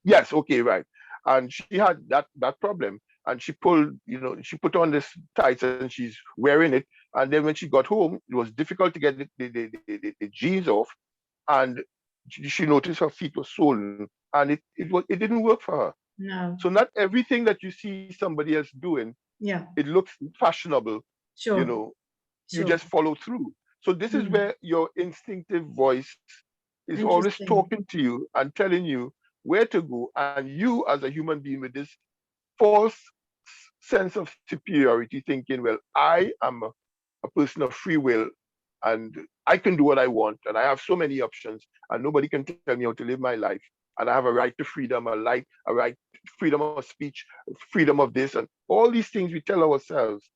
Yes. Okay. Right. And she had that problem. And she pulled, she put on this tights and she's wearing it. And then when she got home, it was difficult to get the jeans off. And she noticed her feet were swollen, and it didn't work for her. No. So not everything that you see somebody else doing, it looks fashionable. Sure. You just follow through. So this is where your instinctive voice is always talking to you and telling you where to go. And you as a human being with this false sense of superiority, thinking, well, I am a person of free will and I can do what I want and I have so many options and nobody can tell me how to live my life, and I have a right to freedom, a right freedom of speech, freedom of this, and all these things we tell ourselves.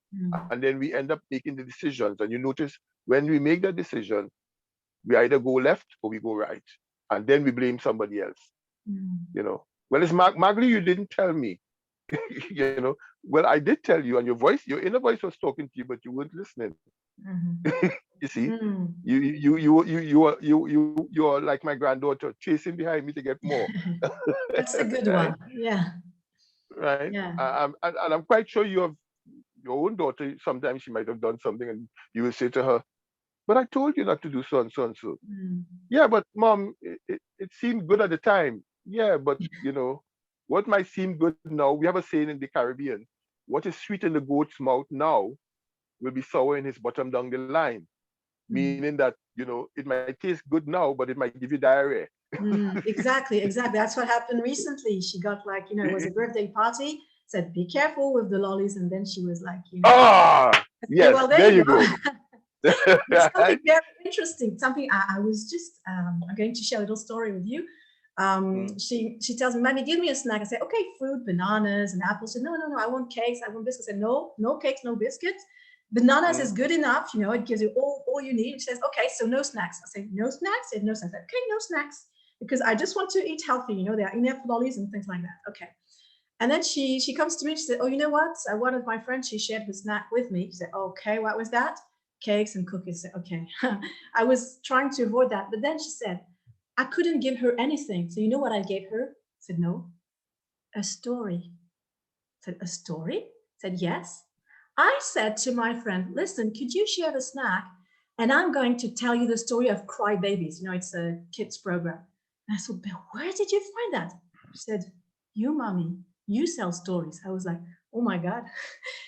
And then we end up making the decisions. And you notice when we make that decision, we either go left or we go right, and then we blame somebody else. Well, it's Magli, you didn't tell me. Well, I did tell you, and your inner voice was talking to you, but you weren't listening. You see, you are like my granddaughter, chasing behind me to get more. That's a good one. Yeah. Right. Yeah. And I'm quite sure you have your own daughter. Sometimes she might have done something, and you will say to her, "But I told you not to do so and so and so." Yeah, but mom, it seemed good at the time. Yeah, but what might seem good now, we have a saying in the Caribbean, what is sweet in the goat's mouth now will be sour in his bottom down the line. Meaning that, it might taste good now, but it might give you diarrhea. Exactly. That's what happened recently. She got it was a birthday party, said, be careful with the lollies. And then she was like, yes, well, there you go. It's something very interesting. Something I was just, I'm going to share a little story with you. She tells me, Mommy, give me a snack. I say, okay, fruit, bananas and apples. She said, no, I want cakes. I want biscuits. I said, no cakes, no biscuits. Bananas is good enough. It gives you all you need. She says, okay, so no snacks. I say, no snacks? She said, no snacks. I said, okay, no snacks, because I just want to eat healthy. There are enough lollies and things like that. Okay. And then she comes to me. She said, oh, you know what? One of my friends, she shared her snack with me. She said, okay, what was that? Cakes and cookies. I said, okay. I was trying to avoid that. But then she said, I couldn't give her anything. So you know what I gave her? I said, no, a story. I said, a story? I said, yes. I said to my friend, listen, could you share the snack? And I'm going to tell you the story of Cry Babies. It's a kids program. And I said, but where did you find that? She said, you, Mommy, you sell stories. I was like, oh my God.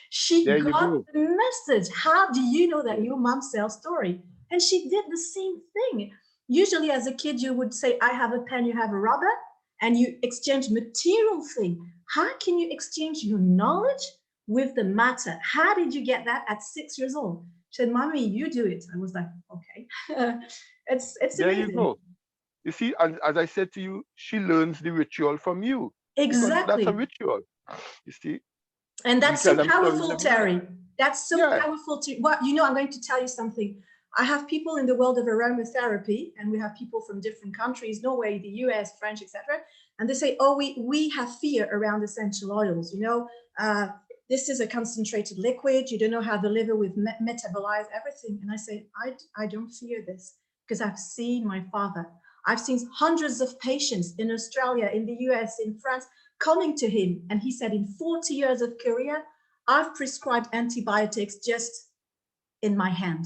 She got the message. How do you know that your mom sells story? And she did the same thing. Usually as a kid, you would say, I have a pen, you have a rubber, and you exchange material thing. How can you exchange your knowledge with the matter? How did you get that at 6 years old? She said, Mommy, you do it. I was like, okay. It's there amazing. You go. You see, as I said to you, she learns the ritual from you. Exactly. That's a ritual. You see? And that's so powerful, Terry. That's so powerful. I'm going to tell you something. I have people in the world of aromatherapy, and we have people from different countries, Norway, the US, French, etc. And they say, oh, we have fear around essential oils. This is a concentrated liquid. You don't know how the liver will metabolize everything. And I say, I don't fear this, because I've seen my father. I've seen hundreds of patients in Australia, in the US, in France, coming to him. And he said, in 40 years of career, I've prescribed antibiotics just in my hand.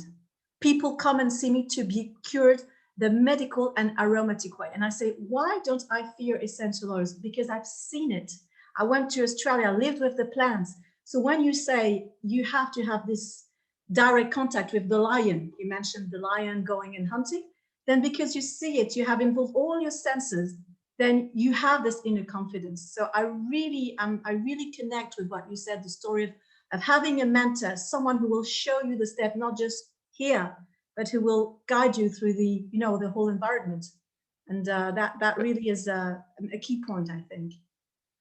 People come and see me to be cured the medical and aromatic way. And I say, why don't I fear essential oils? Because I've seen it. I went to Australia, lived with the plants. So when you say you have to have this direct contact with the lion, you mentioned the lion going and hunting, then because you see it, you have involved all your senses, then you have this inner confidence. So I really connect with what you said, the story of having a mentor, someone who will show you the step, not just here, but who will guide you through the whole environment. And that really is a key point, I think.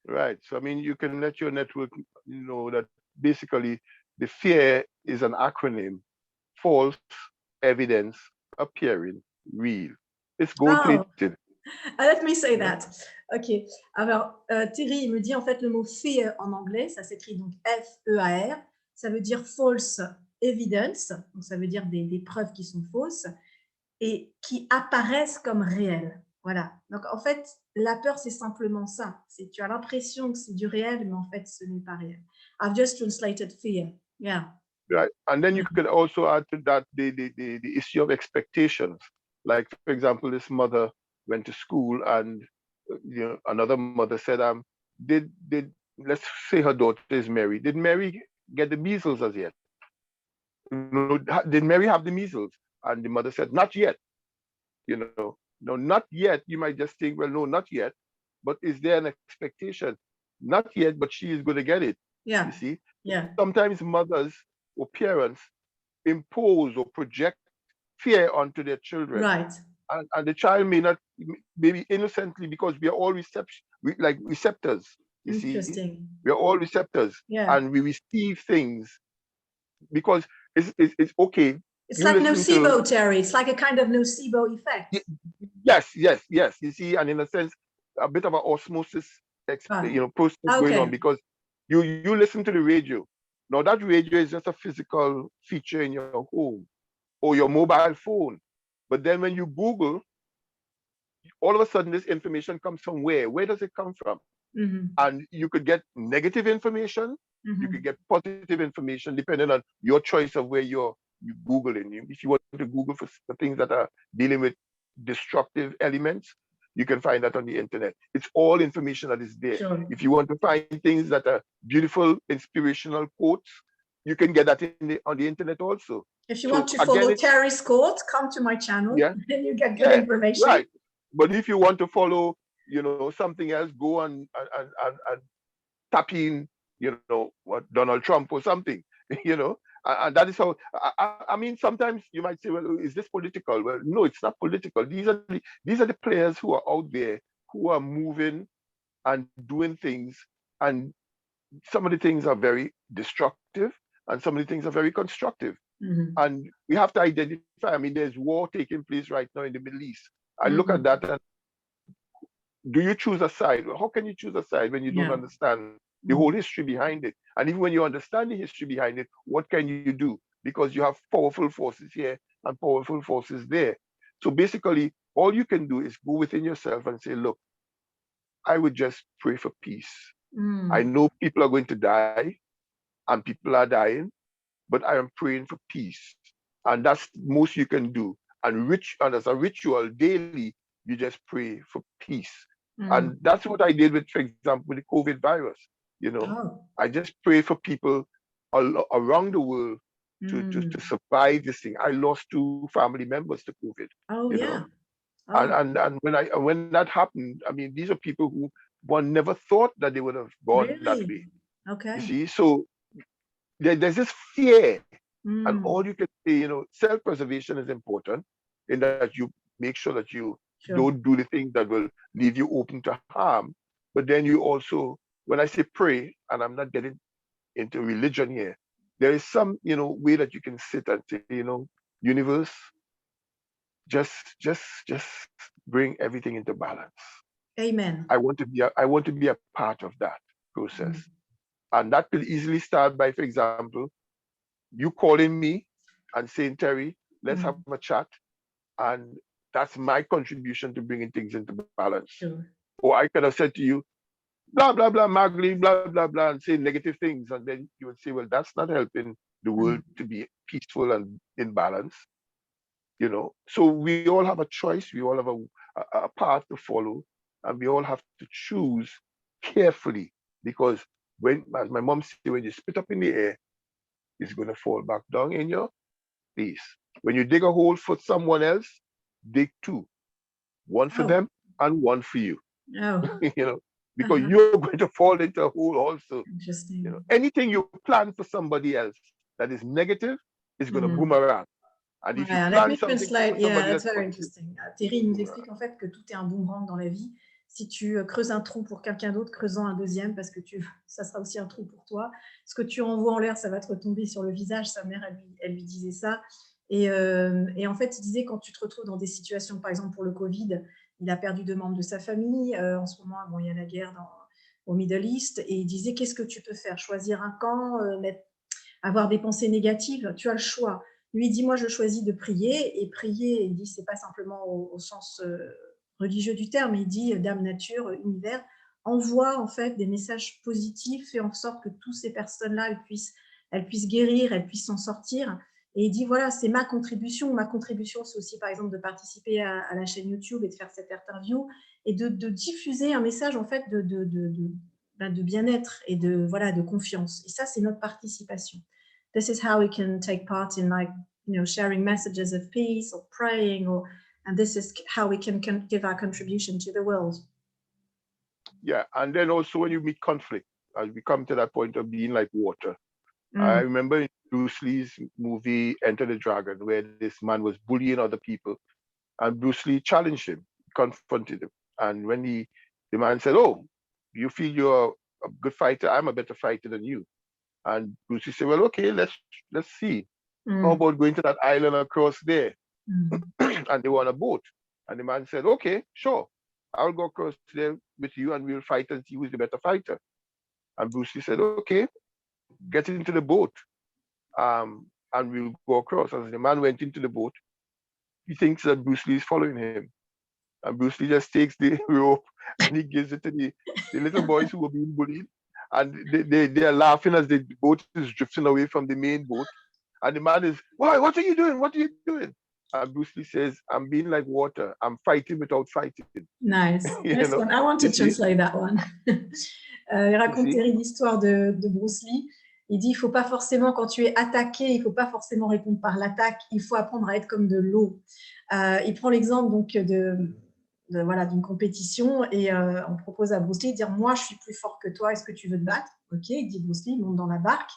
Right. So, I mean, you can let your network know that basically the fear is an acronym: false evidence appearing real. It's gold-plated. Let me say that. Ok. Alors, Terry me dit en fait le mot fear en anglais, ça s'écrit donc F-E-A-R, ça veut dire false evidence, donc ça veut dire des preuves qui sont fausses et qui apparaissent comme réelles. Voilà. Donc en fait, la peur, c'est simplement ça. Tu as l'impression que c'est du réel, mais en fait, ce n'est pas réel. I've just translated fear. Yeah. Right. And then you could also add to that the issue of expectations. Like, for example, this mother went to school, and another mother said, did let's say her daughter is Mary. Did Mary get the measles as yet? Did Mary have the measles? And the mother said, not yet. No, not yet. You might just think, well, no, not yet. But is there an expectation? Not yet, but she is going to get it. Yeah. You see? Yeah. Sometimes mothers or parents impose or project fear onto their children. Right. And the child may not, maybe innocently, because we are all receptors. You see? We are all receptors. Yeah. And we receive things because it's okay. It's like nocebo, Terry. It's like a kind of nocebo effect. Yes. You see, and in a sense, a bit of an osmosis process going on, because you listen to the radio. Now that radio is just a physical feature in your home or your mobile phone. But then when you Google, all of a sudden this information comes from where? Where does it come from? Mm-hmm. And you could get negative information. Mm-hmm. You could get positive information depending on your choice of where you're Googling. If you want to Google for things that are dealing with destructive elements, you can find that on the internet. It's all information that is there. Sure. If you want to find things that are beautiful, inspirational quotes, you can get that on the internet also. If you want to follow Terry's quote, come to my channel. Yeah. Then you get good information. Right. But if you want to follow, something else, go and tap in what Donald Trump or something, and that is how. I mean, sometimes you might say, well, is this political? Well, no, it's not political. These are the players who are out there who are moving and doing things, and some of the things are very destructive, and some of the things are very constructive. And we have to identify. I mean, there's war taking place right now in the Middle East. I look at that and do you choose a side? How can you choose a side when you don't understand the whole history behind it? And even when you understand the history behind it, what can you do? Because you have powerful forces here and powerful forces there. So basically, all you can do is go within yourself and say, look, I would just pray for peace. I know people are going to die and people are dying, but I am praying for peace. And that's the most you can do. And as a ritual daily, you just pray for peace. And that's what I did with, for example, with the COVID virus. I just pray for people around the world to survive this thing. I lost 2 family members to COVID. And when that happened, I mean, these are people who one never thought that they would have gone that way. You see, so there's this fear, and all you can say, self-preservation is important in that you make sure that you don't do the things that will leave you open to harm. But then you also, when I say pray, and I'm not getting into religion here, there is some, way that you can sit and say, universe, just bring everything into balance. Amen. I want to be a part of that process. And that could easily start by, for example, you calling me and saying, Terry, let's have a chat. And that's my contribution to bringing things into balance. Or I could have said to you, blah, blah, blah, Magdalene, blah, blah, blah, and say negative things. And then you would say, well, that's not helping the world to be peaceful and in balance. So we all have a choice. We all have a path to follow. And we all have to choose carefully, because as my mom said, when you spit up in the air, it's going to fall back down in your face. When you dig a hole for someone else, dig 2, one for them and one for you. Because you're going to fall into a hole also. Interesting. Anything you plan for somebody else that is negative is going to boomerang. And if you plan something for somebody else, that's very interesting. Terry nous explique en fait que tout est un boomerang dans la vie. Si tu creuses un trou pour quelqu'un d'autre, creusant un deuxième, parce que ça sera aussi un trou pour toi. Ce que tu renvoies en l'air, ça va te retomber sur le visage. Sa mère, elle lui disait ça. Et en fait, il disait, quand tu te retrouves dans des situations, par exemple pour le Covid, il a perdu 2 membres de sa famille. En ce moment, il y a la guerre au Middle East. Et il disait, qu'est-ce que tu peux faire? Choisir un camp, avoir des pensées négatives? Tu as le choix. Lui, il dit, moi, je choisis de prier. Et prier, il dit, c'est pas simplement au sens religieux du terme, il dit, Dame Nature, Univers, envoie en fait des messages positifs, fait en sorte que toutes ces personnes-là, elles puissent guérir, elles puissent s'en sortir. Et il dit, voilà, c'est ma contribution. Ma contribution, c'est aussi, par exemple, de participer à la chaîne YouTube et de faire cette interview et de diffuser un message, en fait, de bien-être et de confiance. Et ça, c'est notre participation. This is how we can take part in, like, sharing messages of peace or praying, and this is how we can give our contribution to the world. Yeah, and then also when you meet conflict, as we come to that point of being like water. I remember in Bruce Lee's movie Enter the Dragon, where this man was bullying other people, and Bruce Lee challenged him, confronted him. And when the man said, oh, you feel you're a good fighter, I'm a better fighter than you. And Bruce Lee said, well, okay, let's see. How about going to that island across there? And they were on a boat. And the man said, okay, sure. I'll go across there with you and we'll fight and see who's the better fighter. And Bruce Lee said, okay, get into the boat and we'll go across. As the man went into the boat, he thinks that Bruce Lee is following him. And Bruce Lee just takes the rope and he gives it to the little boys who were being bullied. And they are laughing as the boat is drifting away from the main boat. And the man is, why? What are you doing? What are you doing? And Bruce Lee says, I'm being like water. I'm fighting without fighting. Nice. Nice one. I want to translate that one. Il raconte Terry l'histoire de Bruce Lee. Il dit, il ne faut pas forcément, quand tu es attaqué, il ne faut pas forcément répondre par l'attaque. Il faut apprendre à être comme de l'eau. Il prend l'exemple donc voilà, d'une compétition et on propose à Bruce Lee de dire « Moi, je suis plus fort que toi, est-ce que tu veux te battre ?» Ok, il dit Bruce Lee, monte dans la barque.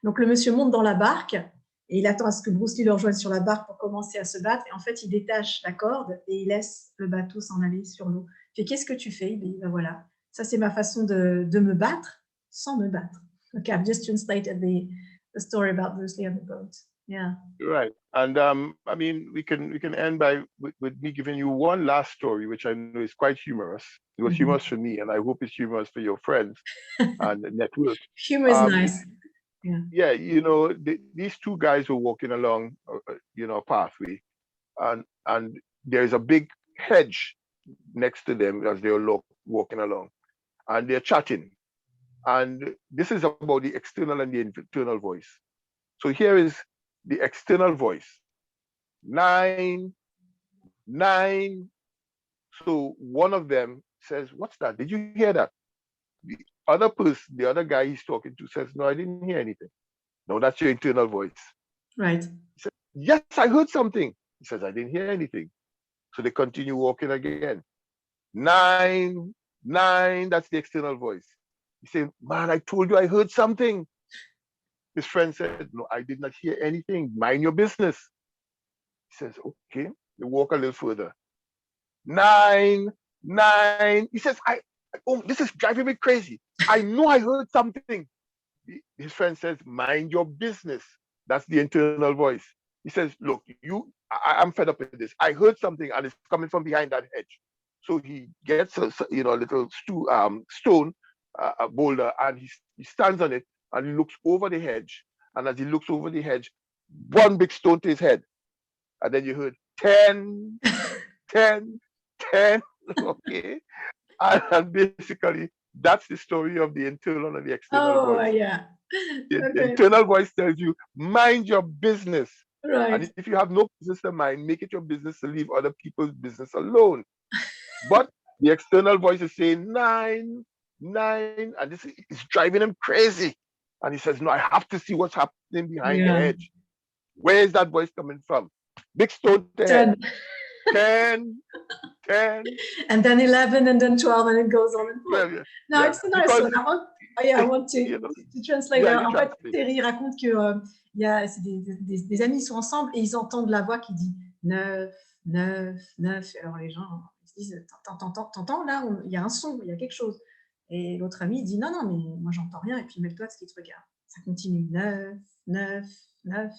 Donc, le monsieur monte dans la barque et il attend à ce que Bruce Lee le rejoigne sur la barque pour commencer à se battre. Et en fait, il détache la corde et il laisse le bateau s'en aller sur l'eau. Puis, qu'est-ce que tu fais? Il dit, ben voilà, ça, c'est ma façon de me battre sans me battre. Okay, I've just translated the story about Bruce Lee on the boat. Yeah. Right. And I mean, we can end by with me giving you one last story, which I know is quite humorous. It was humorous for me, and I hope it's humorous for your friends and network. Humor is nice. Yeah. Yeah, you know, these two guys were walking along, you know, a pathway, and there's a big hedge next to them as they were walking along, and they're chatting. And this is about the external and the internal voice. So here is the external voice. 9, 9. So one of them says, "What's that? Did you hear that?" The other person, the other guy he's talking to says, "No, I didn't hear anything." No, that's your internal voice. Right. He said, "Yes, I heard something." He says, "I didn't hear anything." So they continue walking again. 9, 9, that's the external voice. He said, "Man, I told you I heard something." His friend said, "No, I did not hear anything. Mind your business." He says, "Okay." They walk a little further. 9, 9. He says, "Oh, this is driving me crazy. I know I heard something." His friend says, "Mind your business." That's the internal voice. He says, "Look, I'm fed up with this. I heard something and it's coming from behind that hedge." So he gets a little stone, a boulder, and he stands on it and he looks over the hedge. And as he looks over the hedge, one big stone to his head. And then you heard 10, 10, 10. Okay. And basically, that's the story of the internal and the external voice. Yeah. The internal voice tells you, mind your business. Right. And if you have no business to mind, make it your business to leave other people's business alone. But the external voice is saying 9, 9, and this is driving him crazy. And he says, "No, I have to see what's happening behind the hedge." Where is that voice coming from? Big stone to head. 10, 10. And then 11, and then 12, and it goes on and on. 12, yeah. No, Yeah. it's a nice Because, one. I want to, you know, to translate. yeah, En fait, translate. Terry raconte que c'est des amis sont ensemble et ils entendent la voix qui dit 9, 9, 9. Alors les gens ils se disent, t'entends là, il y a un son, il y a quelque chose. Et l'autre ami dit, non, non, mais moi j'entends rien. Et puis mets-toi ce qui te regarde. Ça continue, 9, 9, 9.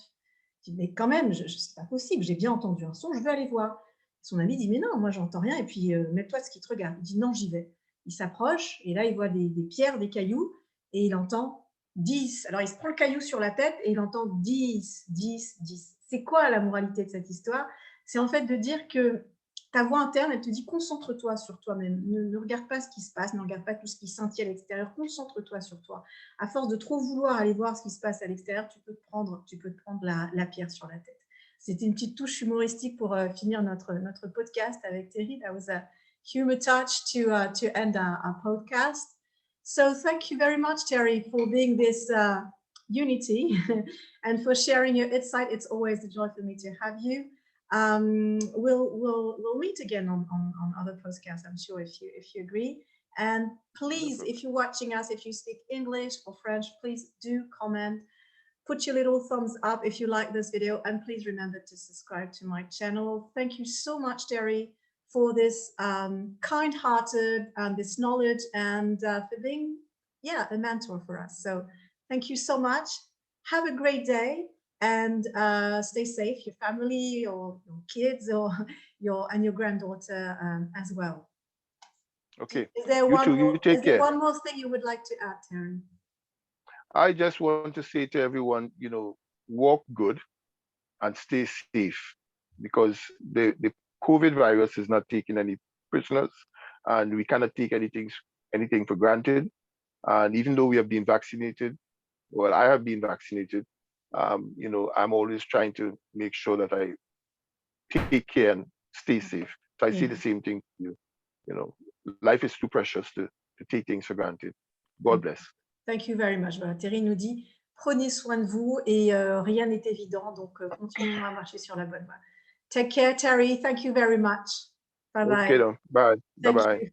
Je dis, mais quand même, c'est pas possible, j'ai bien entendu un son, je veux aller voir. Son ami dit, mais non, moi j'entends rien. Et puis mets-toi ce qui te regarde. Il dit, non, j'y vais. Il s'approche et là il voit des pierres, des cailloux et il entend 10. Alors il se prend le caillou sur la tête et il entend 10, 10, 10. C'est quoi la moralité de cette histoire? C'est en fait de dire que ta voix interne, elle te dit concentre-toi sur toi-même. Ne regarde pas ce qui se passe, ne regarde pas tout ce qui scintille à l'extérieur, concentre-toi sur toi. À force de trop vouloir aller voir ce qui se passe à l'extérieur, tu peux te prendre la pierre sur la tête. C'était une petite touche humoristique pour finir notre podcast avec Terry. That was a humor touch to end our podcast. So thank you very much, Terry, for being this unity and for sharing your insight. It's always a joy for me to have you. We'll meet again on other podcasts, I'm sure, if you agree. And please, if you're watching us, if you speak English or French, please do comment. Put your little thumbs up if you like this video, and please remember to subscribe to my channel. Thank you so much, Terry, for this kind-hearted and this knowledge, and for being, a mentor for us. So thank you so much. Have a great day, and stay safe, your family or your kids or your granddaughter as well. Okay. Is there one more thing you would like to add, Terry? I just want to say to everyone, walk good and stay safe, because the COVID virus is not taking any prisoners, and we cannot take anything for granted. And even though we have been vaccinated, well, I have been vaccinated, I'm always trying to make sure that I take care and stay safe. So I say the same thing to you. Life is too precious to take things for granted. God bless. Thank you very much. Voilà, Terry nous dit, prenez soin de vous et rien n'est évident, donc continuons à marcher sur la bonne voie. Take care, Terry. Thank you very much. Bye Okay, bye. then. Bye. Thank Bye-bye. you.